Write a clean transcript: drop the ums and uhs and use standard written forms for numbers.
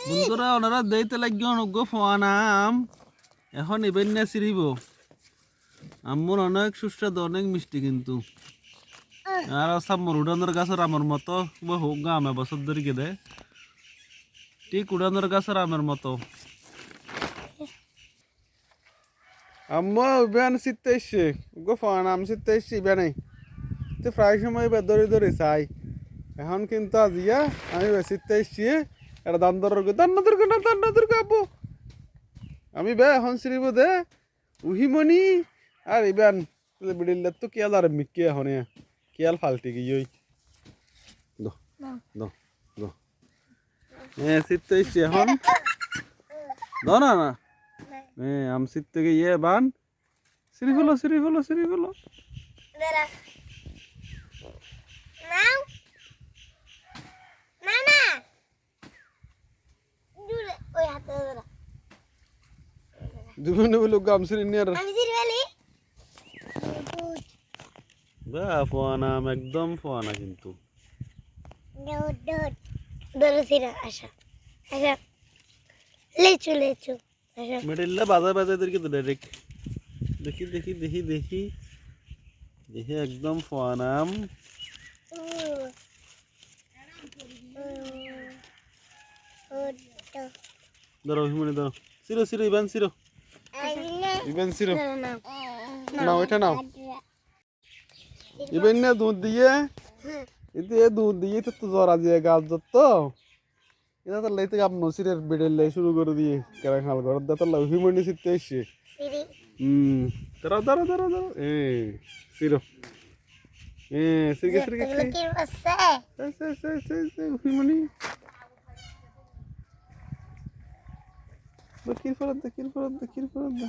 বন্ধুরা ওনারা দেইতে লাগবে অনুগ্য ফোয়ানাম এখন ইবেন না সিরিব আম্মুর অনেক সুস্বাদু অনেক মিষ্টি কিন্তু আর সব উড়ানোর গাছের আমার মতো বহু গামে বছর ধরে গেদে ঠিক উড়ানোর গাছের আমের মতো আম্মু ইবেন শীতে এসছে গো ফোয়ানাম শীতে এসছি ইবেন তো প্রায় সময় ধরে ধরে চাই এখন কিন্তু আজিয়া আমি শীতে এসছি এটা দান দর আব্বু আমি বে এখন সিরিব দে উহিমনি আর ইবেন বিড়িলে তো কেয়াল আর মিকে এখন কেয়াল ফালটি গিয়ে দো দো দো শীতে এসছি এখন দো না না আম শীতে গিয়ে বান সিরি ফেলো দুজনে বলো গাম সিরি নিয়ে বা ফোয়ানাম একদম ফোয়ানা কিন্তু মেডেলটা বাজায় দেখি তো ডাইরেক্ট দেখি একদম ফোয়ানাম ধরো হিমনি ধরো সিরো ইবান সিরো নাও এটা নাও ইবেন না দুধ দিয়ে দুধ দিয়ে তো জরা দিয়ে গাছ তো এটা তো লাইতে আপ নসিরের বেডের লাই শুরু করে দিয়ে কেরা খাল ঘর দা তো হিমনি সিতে এসে ধরো সিরো সিরকে হিমনি কির ফরত দে